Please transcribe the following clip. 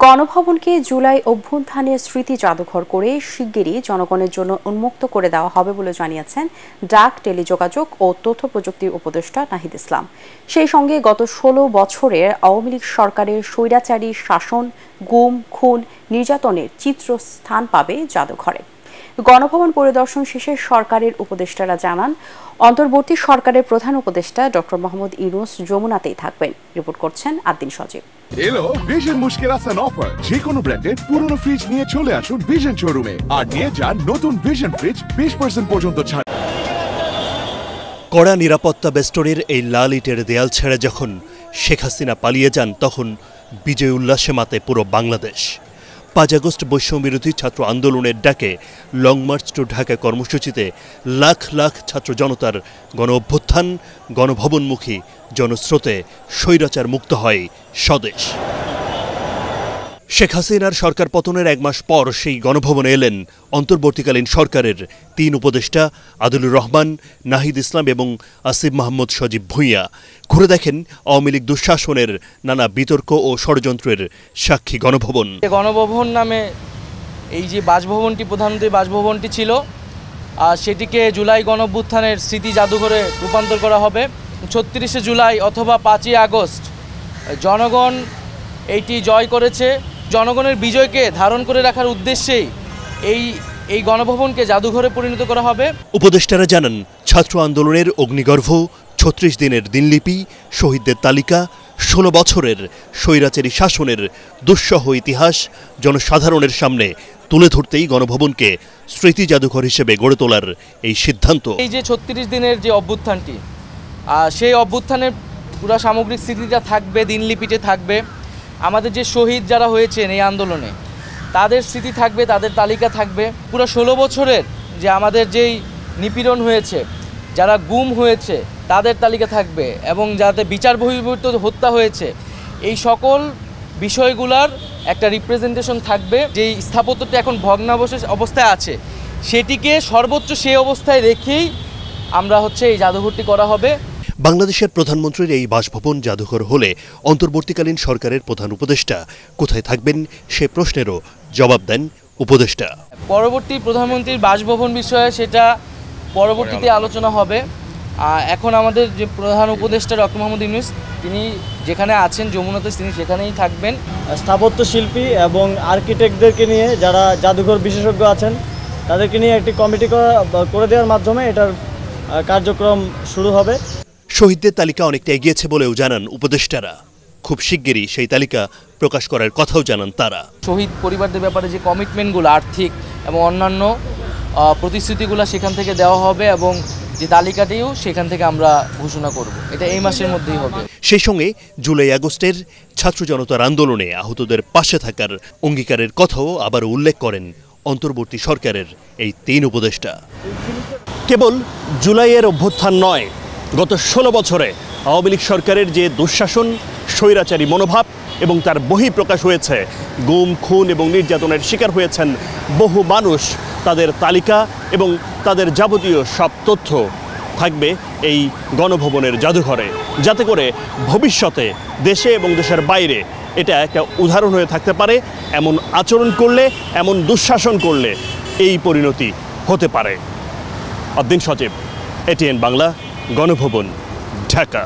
গণভবনকে জুলাই অভ্যুত্থানের স্মৃতি জাদুঘর করে শিগগিরই জনগণের জন্য উন্মুক্ত করে দেওয়া হবে বলে জানিয়েছেন ডাক, টেলিযোগাযোগ ও তথ্য প্রযুক্তি উপদেষ্টা নাহিদ ইসলাম। সেই সঙ্গে গত ১৬ বছরের আওয়ামী লীগ সরকারের স্বৈরাচারী শাসন, গুম, খুন, নির্যাতনের চিত্র স্থান পাবে জাদুঘরে। গণভবন পরিদর্শন শেষে সরকারের উপদেষ্টারা জানান, অন্তর্বর্তী সরকারের প্রধান উপদেষ্টা ডক্টর মোহাম্মদ ইউনূস যমুনাতেই থাকবেন। রিপোর্ট করছেন আদ্দিন সজীব। এলো ভিশন মুশকিল আসান অফার। যে কোনো ব্র্যান্ডের পুরনো ফ্রিজ নিয়ে চলে আসুন ভিশন শোরুমে আর নিয়ে যান নতুন ভিশন ফ্রিজ 20% পর্যন্ত ছাড়। কড়া নিরাপত্তা বেষ্টনীর এই লাল ইটের দেয়াল ছেড়ে যখন শেখ হাসিনা পালিয়ে যান, তখন বিজয় উল্লাসে মাতে পুরো বাংলাদেশ। ৫ আগস্ট বৈষম্যবিরোধী ছাত্র আন্দোলনের ডাকে লং মার্চ টু ঢাকা কর্মসূচিতে লাখ লাখ ছাত্র জনতার গণ অভ্যুত্থান, গণভবনমুখী জনস্রোতে স্বৈরাচার মুক্ত হয় স্বদেশ। শেখ হাসিনার সরকার পতনের ১ মাস পর সেই গণভবনে এলেন অন্তর্বর্তীকালীন সরকারের ৩ উপদেষ্টা আদিলুর রহমান, নাহিদ ইসলাম এবং আসিফ মাহমুদ সজীব ভূঁইয়া। ঘুরে দেখেন আওয়ামী লীগ দুঃশাসনের নানা বিতর্ক ও ষড়যন্ত্রের সাক্ষী গণভবন। গণভবন নামে এই যে বাসভবনটি, প্রধানমন্ত্রী বাসভবনটি ছিল, সেটিকে জুলাই গণঅভ্যুত্থানের স্মৃতি জাদুঘরে রূপান্তর করা হবে। ৩৬শে জুলাই অথবা ৫ই আগস্ট জনগণ এইটি জয় করেছে। জনগণের বিজয়কে ধারণ করে রাখার উদ্দেশ্যেই এই গণভবনকে জাদুঘরে পরিণত করা হবে। উপদেষ্টারা জানান, ছাত্র আন্দোলনের অগ্নিগর্ভ, ৩৬ দিনের দিনলিপি, শহীদদের তালিকা, ১৬ বছরের স্বৈরাচারী শাসনের দুঃসহ ইতিহাস জনসাধারণের সামনে তুলে ধরতেই গণভবনকে স্মৃতি জাদুঘর হিসেবে গড়ে তোলার এই সিদ্ধান্ত। এই যে ৩৬ দিনের যে অভ্যুত্থানটি, সেই অভ্যুত্থানের পুরো সামগ্রিক স্মৃতিটা থাকবে, দিনলিপিতে থাকবে। আমাদের যে শহীদ যারা হয়েছেন এই আন্দোলনে, তাদের স্মৃতি থাকবে, তাদের তালিকা থাকবে। পুরো ১৬ বছরের যে আমাদের যেই নিপীড়ন হয়েছে, যারা গুম হয়েছে, তাদের তালিকা থাকবে এবং যাতে বিচার বহির্ভূত হত্যা হয়েছে, এই সকল বিষয়গুলোর একটা রিপ্রেজেন্টেশন থাকবে। যেই স্থাপত্যটি এখন ভগ্নাবশেষ অবস্থায় আছে, সেটিকে সর্বোচ্চ সেই অবস্থায় রেখেই আমরা এই জাদুঘরটি করা হবে। বাংলাদেশের প্রধানমন্ত্রীর এই বাসভবন জাদুঘর হলে অন্তর্বর্তীকালীন সরকারের প্রধান উপদেষ্টা কোথায় থাকবেন সে প্রশ্নেরও জবাব দেন উপদেষ্টা। পরবর্তী প্রধানমন্ত্রীর বাসভবন বিষয়ে সেটা পরবর্তীতে আলোচনা হবে। এখন আমাদের যে প্রধান উপদেষ্টা ডক্টর মোহাম্মদ ইউনূস, তিনি যেখানে আছেন যমুনাতে, তিনি সেখানেই থাকবেন। স্থাপত্য শিল্পী এবং আর্কিটেক্টদেরকে নিয়ে, যারা জাদুঘর বিশেষজ্ঞ আছেন, তাদেরকে নিয়ে একটি কমিটি করে দেওয়ার মাধ্যমে এটার কার্যক্রম শুরু হবে। শহীদদের তালিকা অনেকটা এগিয়েছে বলেও জানান উপদেষ্টারা। খুব শিগগিরই সেই তালিকা প্রকাশ করার কথাও জানান তারা। শহীদ পরিবারদের ব্যাপারে যে কমিটমেন্টগুলো, আর্থিক এবং অন্যান্য প্রতিশ্রুতিগুলো সেখান থেকে দেওয়া হবে এবং যে তালিকাটিও সেখান থেকে আমরা ঘোষণা করব। এটা এই মাসের মধ্যেই হবে। সেই সঙ্গে জুলাই আগস্টের ছাত্র জনতার আন্দোলনে আহতদের পাশে থাকার অঙ্গীকারের কথাও আবার উল্লেখ করেন অন্তর্বর্তী সরকারের এই ৩ উপদেষ্টা। কেবল জুলাইয়ের অভ্যুত্থান নয়, গত ১৬ বছরে আওয়ামী লীগ সরকারের যে দুঃশাসন, স্বৈরাচারী মনোভাব এবং তার বহিঃপ্রকাশ হয়েছে, গুম, খুন এবং নির্যাতনের শিকার হয়েছেন বহু মানুষ, তাদের তালিকা এবং তাদের যাবতীয় সব তথ্য থাকবে এই গণভবনের জাদুঘরে, যাতে করে ভবিষ্যতে দেশে এবং দেশের বাইরে এটা একটা উদাহরণ হয়ে থাকতে পারে। এমন আচরণ করলে, এমন দুঃশাসন করলে এই পরিণতি হতে পারে। আদ্দিন সজীব, এটিএন বাংলা, গণভবন, ঢাকা।